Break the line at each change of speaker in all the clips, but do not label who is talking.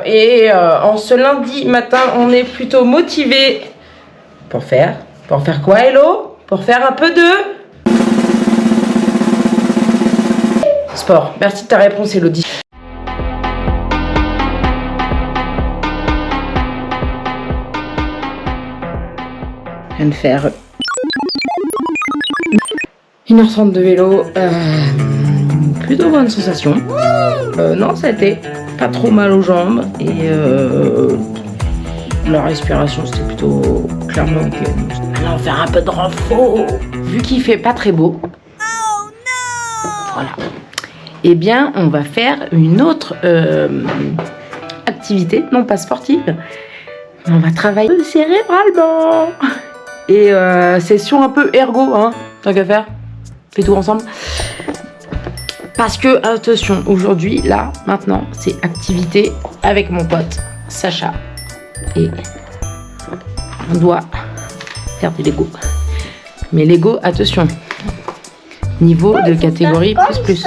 En ce lundi matin, on est plutôt motivé pour faire quoi, Hello? Pour faire un peu de sport. Merci de ta réponse, Elodie. Je viens de faire 1h30 de vélo. Plutôt bonne sensation. Non, ça a été pas trop mal aux jambes. Et la respiration, c'était plutôt clairement ok. Allons, on va faire un peu de renfort. Vu qu'il fait pas très beau. Voilà. Eh bien, on va faire une autre activité, non pas sportive. On va travailler cérébralement. Et session un peu ergo, hein, tant qu'à faire. Fait tout ensemble. Parce que, attention, aujourd'hui, là, maintenant, c'est activité avec mon pote Sacha. Et on doit faire des Lego. Mais Lego, attention. Niveau de catégorie plus.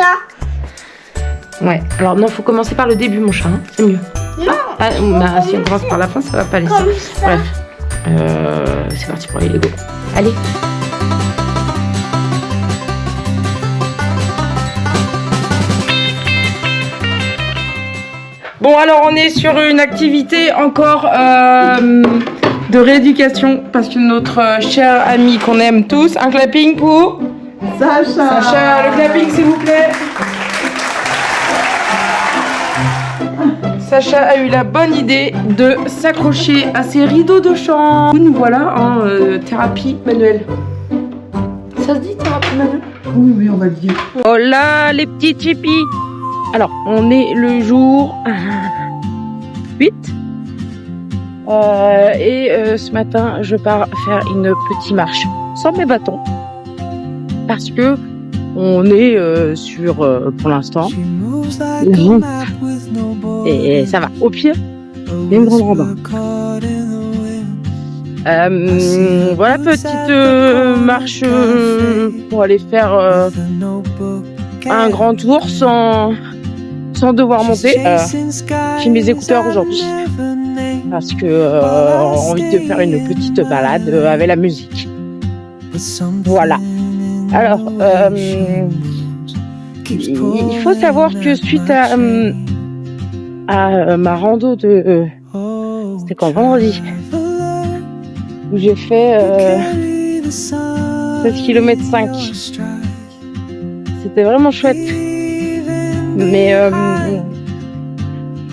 Ouais, alors non, faut commencer par le début, mon chat, hein, c'est mieux.
Non,
bah, si on commence par la fin, ça va pas aller. Bref, c'est parti pour les Lego. Allez. Bon, alors on est sur une activité encore de rééducation parce que notre cher ami qu'on aime tous, un clapping pour
Sacha.
Sacha, le clapping s'il vous plaît. Sacha a eu la bonne idée de s'accrocher à ses rideaux de chambre. Nous voilà en thérapie manuelle. Ça se dit thérapie manuelle?
Oui, on va le dire.
Oh là, les petits chippies. Alors, on est le jour 8. Ce matin, je pars faire une petite marche sans mes bâtons. Parce que on est sur, pour l'instant, et ça va. Au pire, il y a une grande rambarde. Voilà, petite marche pour aller faire un grand tour sans devoir monter. J'ai mes écouteurs aujourd'hui parce que j'ai envie de faire une petite balade avec la musique. Voilà. Alors, il faut savoir que suite à ma rando de... c'était quand, vendredi, où j'ai fait 16 km 5. C'était vraiment chouette. Mais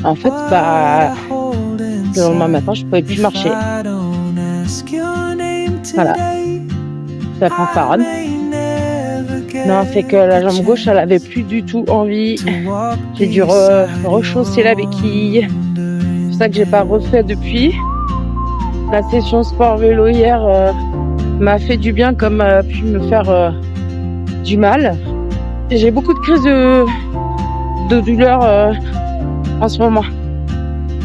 en fait, le lendemain matin, je pouvais plus marcher. Voilà. Ça fanfaronne. Non, c'est que la jambe gauche, elle avait plus du tout envie. J'ai dû rechausser la béquille. C'est pour ça que j'ai pas refait depuis. La session sport vélo hier m'a fait du bien comme a pu me faire du mal. J'ai beaucoup de crises de douleur en ce moment.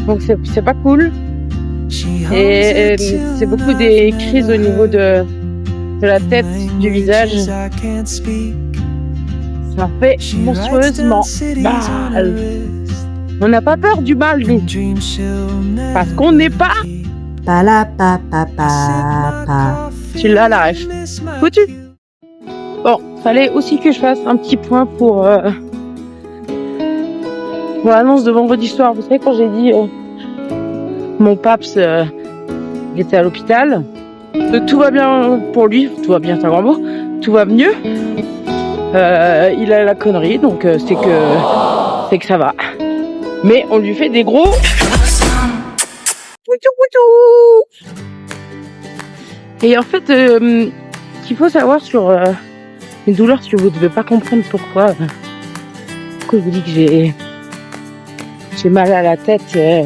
Donc c'est pas cool. Et c'est beaucoup des crises au niveau de la tête, du visage. Ça fait monstrueusement mal. On n'a pas peur du mal, nous. Parce qu'on n'est pas... Tu l'as, la ref. Foutu. Bon, fallait aussi que je fasse un petit point pour l'annonce de vendredi soir. Vous savez, quand j'ai dit mon paps il était à l'hôpital, tout va bien pour lui, tout va bien, c'est un grand mot, tout va mieux. Il a la connerie, donc c'est que ça va. Mais on lui fait des gros... Et en fait, ce qu'il faut savoir sur une douleur, si vous ne devez pas comprendre pourquoi je vous dis que j'ai mal à la tête, j'ai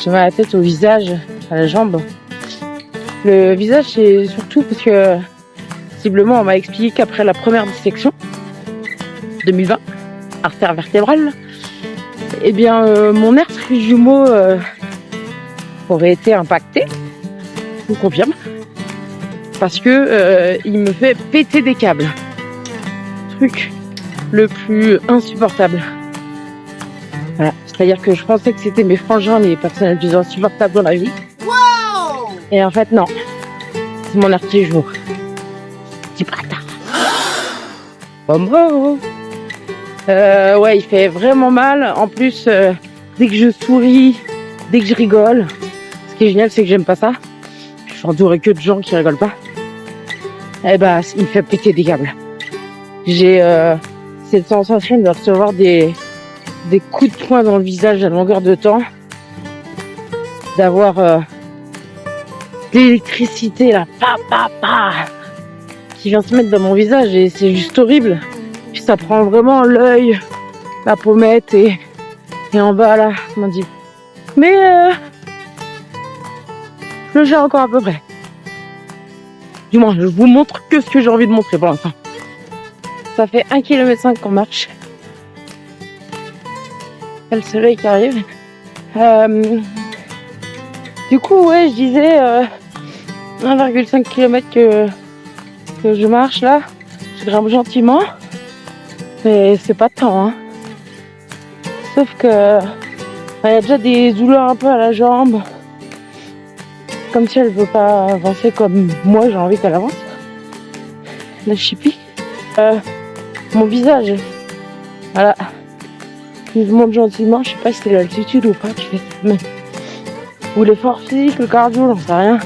mal à la tête, au visage, à la jambe. Le visage, c'est surtout parce que visiblement, on m'a expliqué qu'après la première dissection 2020, artère vertébrale, eh bien, mon nerf trijumeau aurait été impacté, je vous confirme, parce que il me fait péter des câbles. Truc le plus insupportable. Voilà. C'est-à-dire que je pensais que c'était mes frangins, les personnes les plus insupportables dans la vie. Wow. Et en fait, non. C'est mon artichaut. Petit bâtard. Bobo. Ouais, il fait vraiment mal. En plus, dès que je souris, dès que je rigole, ce qui est génial, c'est que j'aime pas ça. Je suis entourée que de gens qui rigolent pas. Eh bah, il me fait péter des câbles. J'ai cette sensation de recevoir des coups de poing dans le visage à longueur de temps. D'avoir l'électricité là, qui vient se mettre dans mon visage et c'est juste horrible. Puis ça prend vraiment l'œil, la pommette et en bas là, on m'a dit. Mais je le gère encore à peu près. Du moins, je vous montre que ce que j'ai envie de montrer pour l'instant. Ça fait 1,5 km qu'on marche. Il y a le soleil qui arrive. Du coup, ouais, je disais 1,5 km que je marche là. Je grimpe gentiment. Mais c'est pas tant, hein. Sauf que il y a déjà des douleurs un peu à la jambe. Comme si elle veut pas avancer comme moi j'ai envie qu'elle avance. La chipie. Mon visage. Voilà. Je monte gentiment. Je sais pas si c'est l'altitude ou pas. Mais... ou l'effort physique, le cardio, j'en sais rien.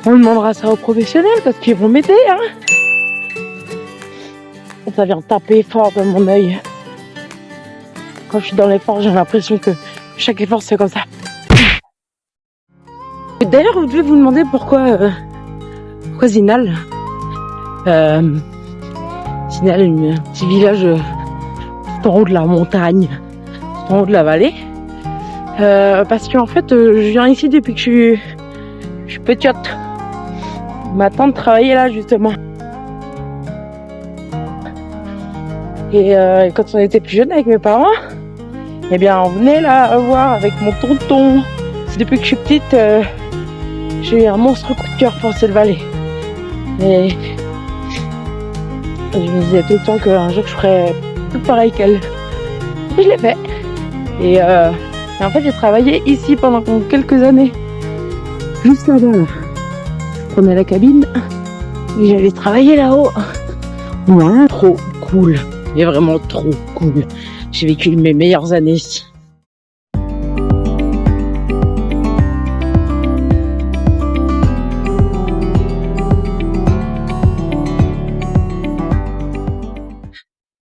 On demandera ça aux professionnels parce qu'ils vont m'aider, hein. Et ça vient taper fort dans mon œil. Quand je suis dans l'effort, j'ai l'impression que chaque effort c'est comme ça. D'ailleurs, vous devez vous demander pourquoi Zinal. Zinal, un petit village tout en haut de la montagne, tout en haut de la vallée. Parce qu'en fait, je viens ici depuis que je suis petite. Ma tante travaillait là justement. Et quand on était plus jeune avec mes parents, eh bien on venait là voir avec mon tonton. C'est depuis que je suis petite, j'ai eu un monstre coup de cœur pour cette vallée. Et je me disais tout le temps qu'un jour je ferais tout pareil qu'elle. Et je l'ai fait. Et en fait j'ai travaillé ici pendant quelques années. Juste là-bas là. Je prenais la cabine et j'allais travailler là-haut. Voilà, trop cool. Mais vraiment trop cool. J'ai vécu mes meilleures années ici.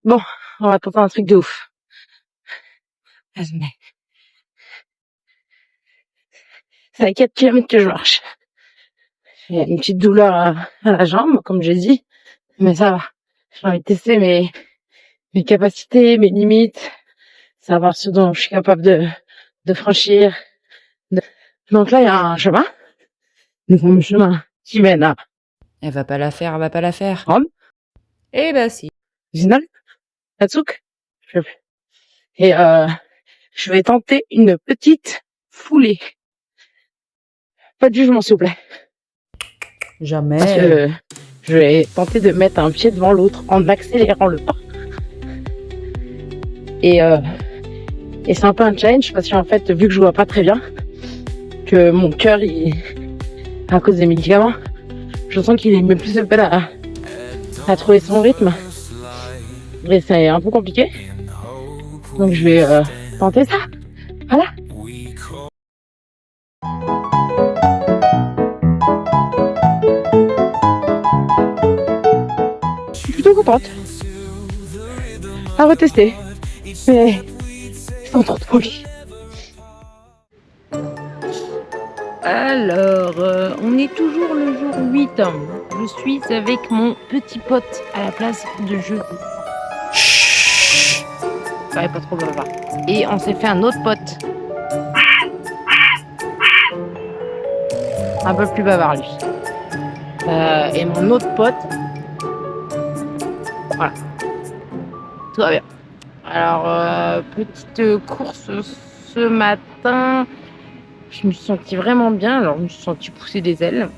Bon, on va tenter un truc de ouf. C'est à 4 km que je marche. J'ai une petite douleur à la jambe, comme j'ai dit. Mais ça va. J'ai envie de tester mes capacités, mes limites. Savoir ce dont je suis capable de franchir. Donc là, il y a un chemin. Le fameux chemin qui mène à...
Elle va pas la faire, elle va pas la faire.
Rome.
Eh ben si.
Zinal. Hatzuk. Et je vais tenter une petite foulée. Pas de jugement, s'il vous plaît.
Jamais.
Parce que je vais tenter de mettre un pied devant l'autre en accélérant le pas. Et c'est un peu un challenge parce qu'en fait, vu que je vois pas très bien, que mon cœur, à cause des médicaments, je sens qu'il met plus de peine à trouver son rythme. Et c'est un peu compliqué. Donc je vais tenter ça. Voilà. Je suis plutôt contente. À retester. Mais sans trop de folie.
Alors, on est toujours le jour 8. Je suis avec mon petit pote à la place de jeu. Chut. Ouais, pas trop bavard. Et on s'est fait un autre pote. Un peu plus bavard, lui. Et mon autre pote. Voilà. Tout va bien. Alors, petite course ce matin. Je me suis sentie vraiment bien. Alors, je me suis sentie pousser des ailes.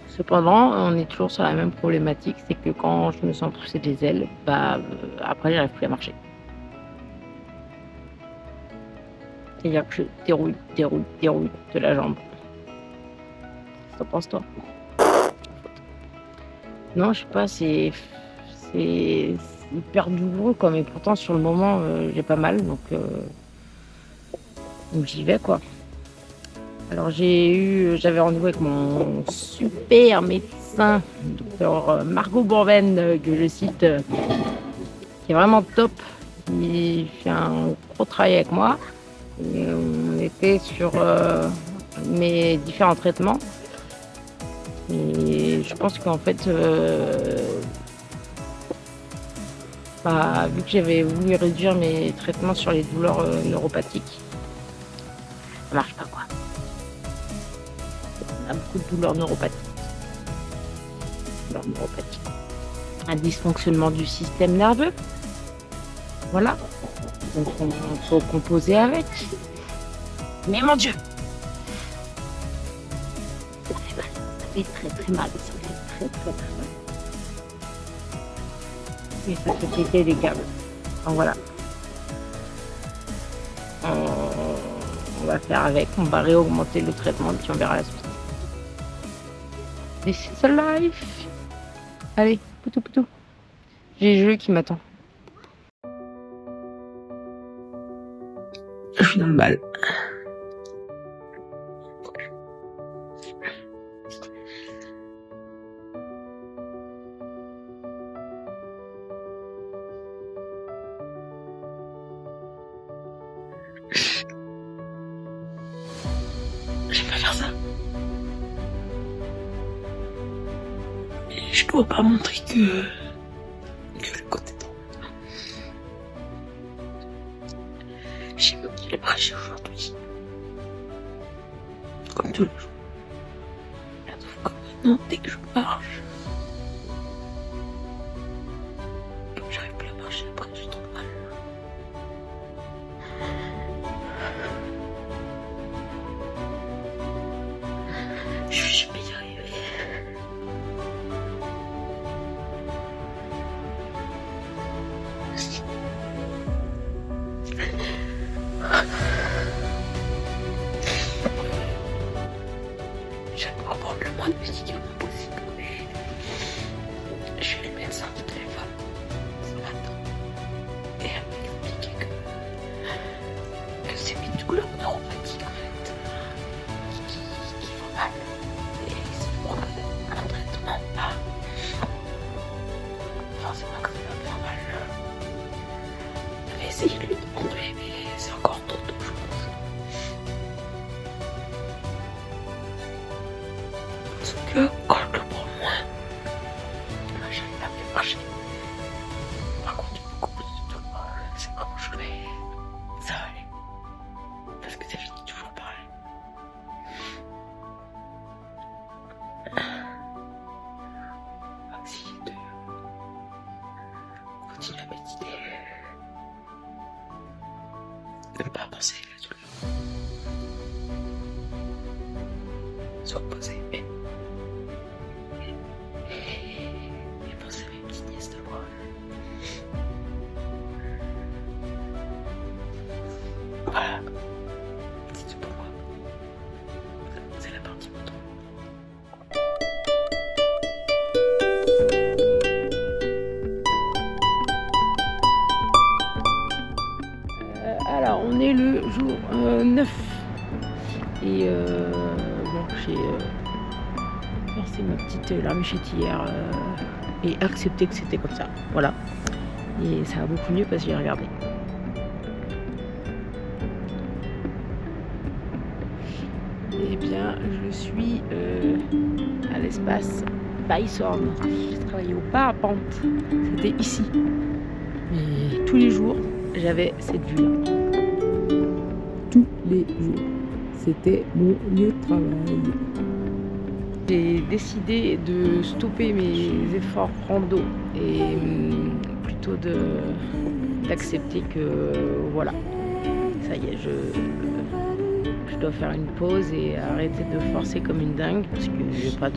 Cependant, on est toujours sur la même problématique. C'est que quand je me sens pousser des ailes, après, j'arrive plus à marcher. C'est-à-dire que je déroule de la jambe. T'en penses toi? Non, je sais pas, c'est hyper douloureux quoi, mais pourtant sur le moment j'ai pas mal, donc j'y vais quoi. Alors j'avais rendez-vous avec mon super médecin, docteur Margot Bourven, que je cite, qui est vraiment top. Il fait un gros travail avec moi. Et on était sur mes différents traitements. Et je pense qu'en fait, vu que j'avais voulu réduire mes traitements sur les douleurs neuropathiques, ça marche pas quoi. On a beaucoup de douleurs neuropathiques. Un dysfonctionnement du système nerveux. Voilà. Donc on faut composer avec. Mais mon Dieu! Ça fait mal. Ça fait très mal. Ça fait très mal. Et ça fait péter les câbles. Donc voilà. On va faire avec. On va réaugmenter le traitement et puis on verra la suite. This is a life. Allez, poutou. J'ai le jeu qui m'attend. Je suis dans le bal. J'aime pas faire ça. Mais je dois pas montrer que le côté droit. J'ai mis les marcher aujourd'hui. Comme tous les jours. Sauf que maintenant, dès que je marche, j'arrive plus à marcher après, j'ai trop mal. Je vais y arriver. J'aimerais prendre le moins de médicaments possible, mais j'ai eu le médecin au téléphone ce matin et elle m'a expliqué que c'est mes douleurs neuropathiques en fait qui font mal et c'est pour un traitement pas forcément que ça va faire mal. J'avais essayé de lui demander mais c'est encore trop tôt je pense. Sauf que quand je le prends moins, j'arrive à mieux marcher. Par contre, beaucoup plus de douleur, c'est quand je vais, ça va aller. Parce que ça finit toujours pareil. On va essayer de continuer à méditer. De ne pas penser à la douleur. Soit posé, mais penser à mes petites nièces de moi. Voilà. C'est tout pour moi. C'est la partie moto. Alors, on est le jour 9. Et bon, j'ai versé ma petite larmichette hier et accepté que c'était comme ça. Voilà. Et ça va beaucoup mieux parce que j'ai regardé. Eh bien, je suis à l'espace Bythorn. J'ai travaillé au parapente. C'était ici. Mais tous les jours, j'avais cette vue-là. Tous les jours. C'était mon lieu de travail. J'ai décidé de stopper mes efforts rando et plutôt d'accepter que voilà, ça y est, je dois faire une pause et arrêter de forcer comme une dingue parce que j'ai pas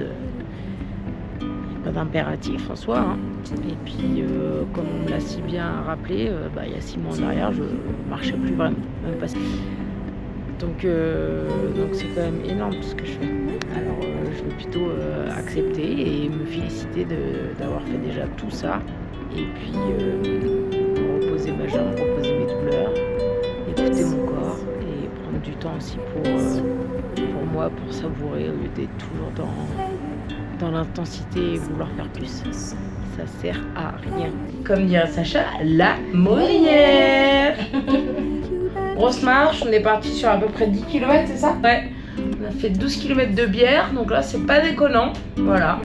d'impératif en soi. Hein. Et puis, comme on me l'a si bien rappelé, il y a 6 mois en arrière, je marchais plus vraiment. Même pas. Donc c'est quand même énorme tout ce que je fais. Alors je vais plutôt accepter et me féliciter d'avoir fait déjà tout ça. Et puis reposer ma jambe, reposer mes douleurs, écouter mon corps et prendre du temps aussi pour moi, pour savourer au lieu d'être toujours dans l'intensité et vouloir faire plus. Ça sert à rien. Comme dirait Sacha, la monnière. Grosse marche, on est parti sur à peu près 10 km, c'est ça? Ouais. On a fait 12 km de bière, donc là c'est pas déconnant. Voilà.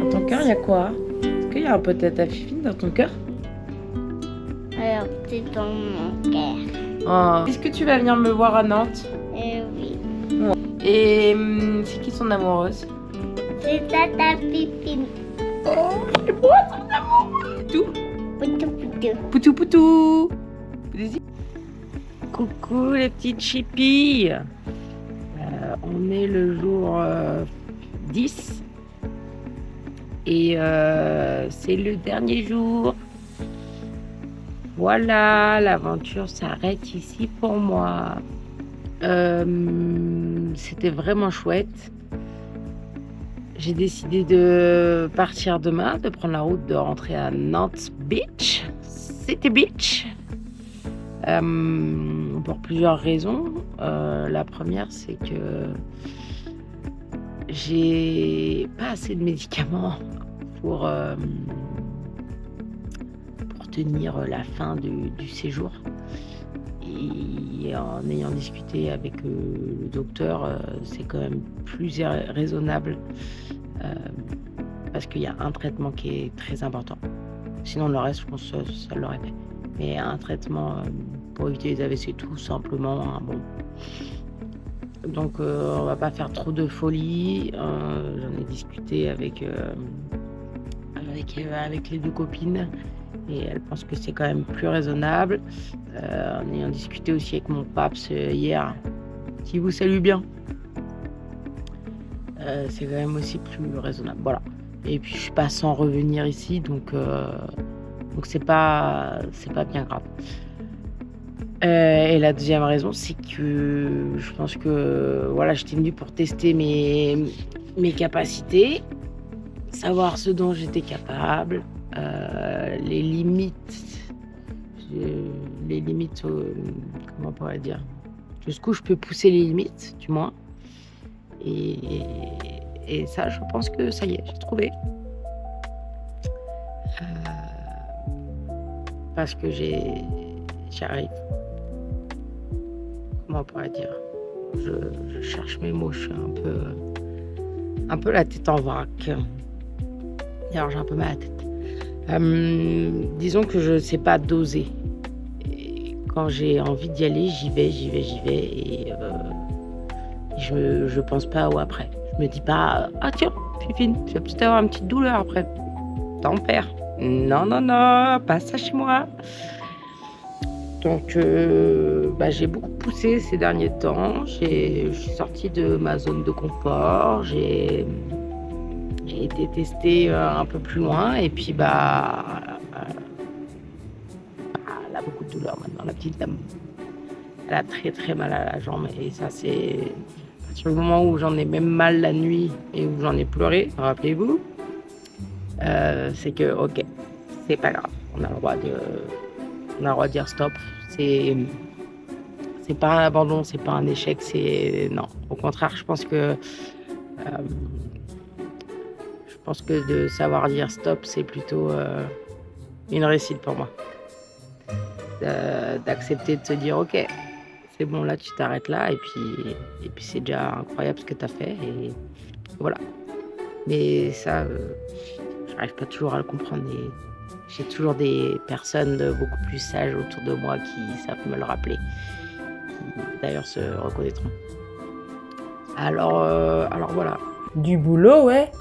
Dans ton cœur, il y a quoi? Est-ce qu'il y a un peu de tata Fifine dans ton cœur?
Alors, c'est dans mon cœur.
Oh. Est-ce que tu vas venir me voir à Nantes?
Oui.
Et c'est qui son amoureuse?
C'est Tata Pipine.
Oh, c'est moi son amoureux. Tout.
Poutou poutou.
Poutou poutou. Coucou les petites chippies. On est le jour 10 et c'est le dernier jour. Voilà, l'aventure s'arrête ici pour moi. C'était vraiment chouette. J'ai décidé de partir demain, de prendre la route, de rentrer à Nantes Beach, City Beach. Pour plusieurs raisons. La première, c'est que j'ai pas assez de médicaments pour tenir la fin du séjour. Et en ayant discuté avec le docteur, c'est quand même plus raisonnable parce qu'il y a un traitement qui est très important. Sinon, le reste, je pense que ça l'aurait fait. Mais un traitement pour éviter les AVC tout simplement, hein, bon. Donc on va pas faire trop de folie. J'en ai discuté avec les deux copines et elles pensent que c'est quand même plus raisonnable. En ayant discuté aussi avec mon paps hier, qui vous salue bien, c'est quand même aussi plus raisonnable. Voilà. Et puis je suis pas sans revenir ici, donc c'est pas bien grave. Et la deuxième raison, c'est que je pense que voilà, j'étais venue pour tester mes capacités, savoir ce dont j'étais capable, les limites, comment on pourrait dire, jusqu'où je peux pousser les limites, du moins. Et ça, je pense que ça y est, j'ai trouvé. Parce que j'y arrive. Comment on pourrait dire? Je cherche mes mots, je suis un peu la tête en vrac. Alors j'ai un peu mal à la tête. Disons que je ne sais pas doser. Et quand j'ai envie d'y aller, j'y vais. Et je pense pas au après. Je me dis pas, ah tiens, Fifine, tu vas peut-être avoir une petite douleur après. T'en perds. Non, pas ça chez moi. Donc, j'ai beaucoup poussé ces derniers temps. Je suis sortie de ma zone de confort. J'ai été testée un peu plus loin. Et puis, elle a beaucoup de douleur maintenant, la petite dame. Elle a très, très mal à la jambe. Et ça, c'est à partir du moment où j'en ai même mal la nuit et où j'en ai pleuré, rappelez-vous. C'est que, ok, c'est pas grave. On a le droit de dire stop. C'est pas un abandon, c'est pas un échec, non. Au contraire, je pense que de savoir dire stop, c'est plutôt une réussite pour moi. D'accepter de se dire ok, c'est bon, là tu t'arrêtes là et puis c'est déjà incroyable ce que tu as fait et voilà. Mais ça, j'arrive pas toujours à le comprendre. Et j'ai toujours des personnes beaucoup plus sages autour de moi qui savent me le rappeler, qui d'ailleurs se reconnaîtront. Alors voilà. Du boulot, ouais.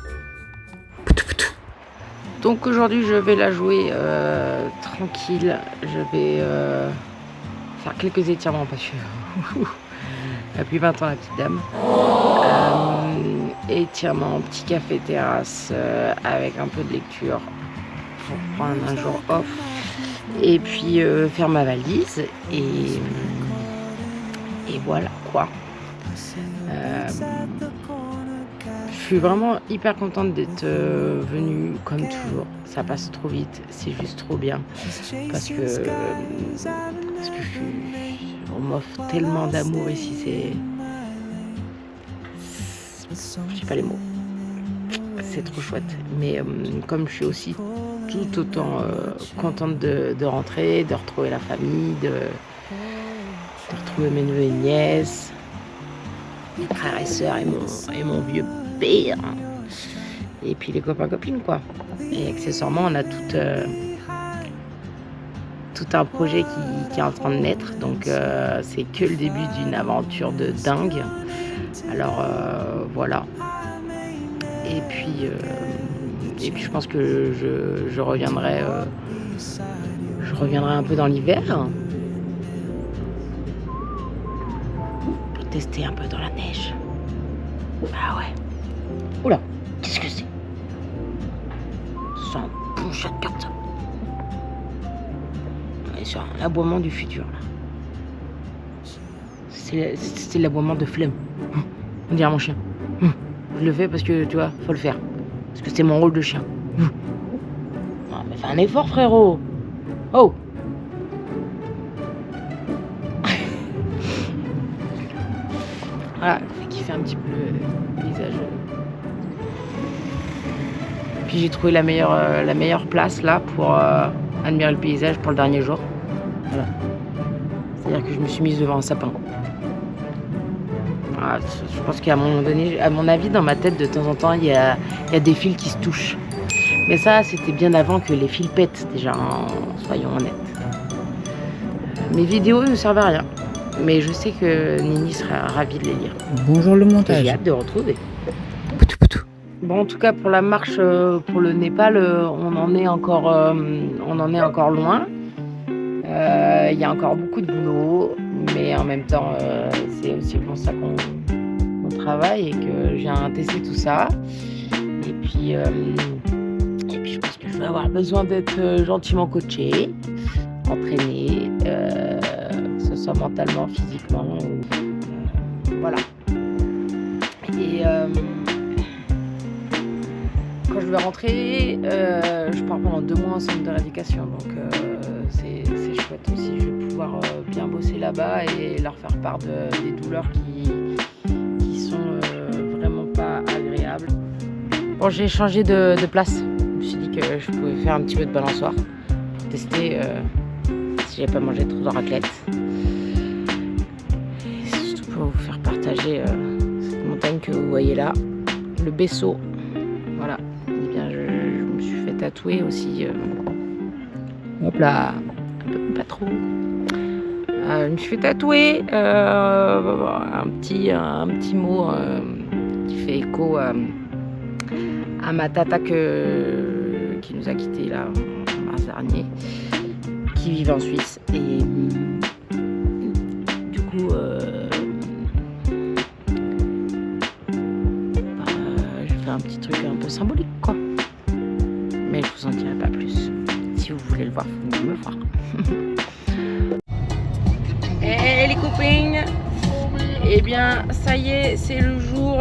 Donc aujourd'hui je vais la jouer tranquille. Je vais faire quelques étirements parce que depuis 20 ans la petite dame. Étirements, petit café terrasse avec un peu de lecture pour prendre un jour off. Et puis faire ma valise et voilà quoi. Je suis vraiment hyper contente d'être venue comme toujours. Ça passe trop vite, c'est juste trop bien parce que on m'offre tellement d'amour ici, je sais pas les mots. C'est trop chouette. Mais comme je suis aussi tout autant contente de rentrer, de retrouver la famille, de retrouver mes neveux et nièces, mes frères et sœurs et mon vieux père. Et puis les copains-copines quoi. Et accessoirement on a tout un projet qui est en train de naître. Donc c'est que le début d'une aventure de dingue. Alors voilà. Et puis je pense que je reviendrai un peu dans l'hiver pour tester un peu dans la neige. Ah ouais. Oula, qu'est-ce que c'est? C'est un bouchon de comme ça. On est sur un aboiement du futur là. C'est l'aboiement de flemme. On dirait mon chien. Je le fais parce que tu vois, faut le faire. Parce que c'est mon rôle de chien. Non, mais fais un effort, frérot. Oh. Voilà, fait kiffer un petit peu le paysage. Puis j'ai trouvé la meilleure place là pour admirer le paysage pour le dernier jour. Voilà. C'est-à-dire que je me suis mise devant un sapin. Voilà, je pense qu'à un moment donné, à mon avis, dans ma tête, de temps en temps, il y a des fils qui se touchent. Mais ça, c'était bien avant que les fils pètent, déjà, hein, soyons honnêtes. Mes vidéos ne servent à rien. Mais je sais que Nini sera ravie de les lire.
Bonjour le montage.
J'ai hâte de retrouver.
Poutou, poutou.
Bon, en tout cas, pour la marche pour le Népal, on en est encore loin. Il y a encore beaucoup de boulot, mais en même temps, c'est aussi pour ça qu'on travaille et que j'ai testé tout ça. Et puis, je pense que je vais avoir besoin d'être gentiment coachée, entraînée, que ce soit mentalement, physiquement. Voilà. Et quand je vais rentrer, je pars pendant 2 mois en centre de rééducation, donc c'est chouette aussi. Je vais pouvoir bien bosser là-bas et leur faire part des douleurs qui sont vraiment pas agréables. Bon, j'ai changé de place. Je me suis dit que je pouvais faire un petit peu de balançoire pour tester si j'avais pas mangé trop de raclette. Et surtout pour vous faire partager cette montagne que vous voyez là, le Besso. Voilà. Eh bien, je me suis fait tatouer aussi. Hop là, pas trop. Je me suis fait tatouer un petit mot qui fait écho à ma tata qui nous a quittés là en mars dernier, qui vit en Suisse. Et du coup, je fais un petit truc un peu symbolique quoi. Mais je vous en dirai pas plus. Si vous voulez le voir, vous venez me voir. Et les copines, eh bien ça y est, c'est le jour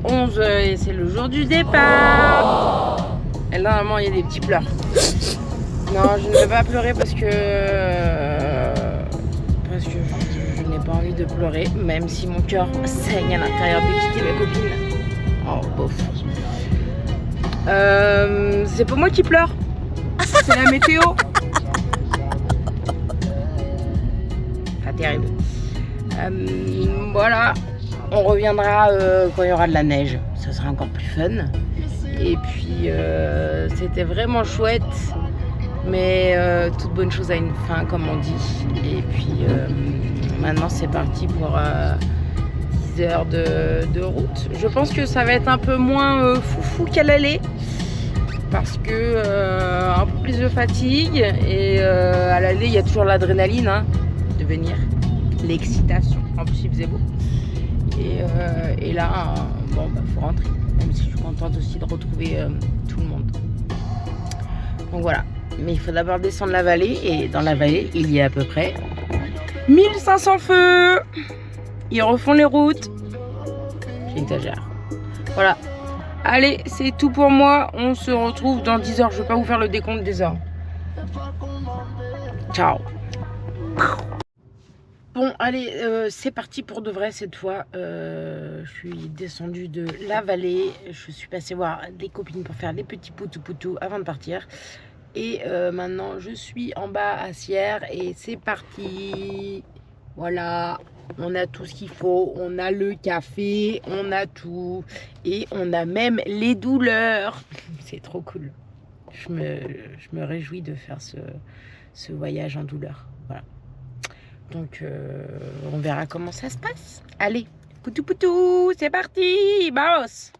11 et c'est le jour du départ. Et là normalement il y a des petits pleurs. Non, je ne vais pas pleurer parce que je n'ai pas envie de pleurer, même si mon cœur saigne à l'intérieur de quitter mes copines. Oh bof. C'est pas moi qui pleure, c'est la météo. Pas terrible. Voilà, on reviendra quand il y aura de la neige, ça sera encore plus fun. Et puis c'était vraiment chouette, mais toute bonne chose a une fin comme on dit. Et puis maintenant c'est parti pour 10 heures de route. Je pense que ça va être un peu moins foufou qu'à l'aller. parce que un peu plus de fatigue et à l'aller il y a toujours l'adrénaline hein, de venir, l'excitation. En plus il faisait beau et là bon bah faut rentrer, même si je suis contente aussi de retrouver tout le monde. Donc voilà, mais il faut d'abord descendre la vallée et dans la vallée il y a à peu près 1500 feux. Ils refont les routes. J'exagère. Voilà. Allez, c'est tout pour moi. On se retrouve dans 10 heures. Je ne vais pas vous faire le décompte des heures. Ciao. Bon, allez, c'est parti pour de vrai cette fois. Je suis descendue de la vallée. Je suis passée voir des copines pour faire des petits poutou-poutou avant de partir. Et maintenant, je suis en bas à Sierre et c'est parti. Voilà. On a tout ce qu'il faut, on a le café, on a tout et on a même les douleurs. C'est trop cool. Je me réjouis de faire ce voyage en douleur. Voilà. Donc on verra comment ça se passe. Allez, poutou poutou, c'est parti, boss.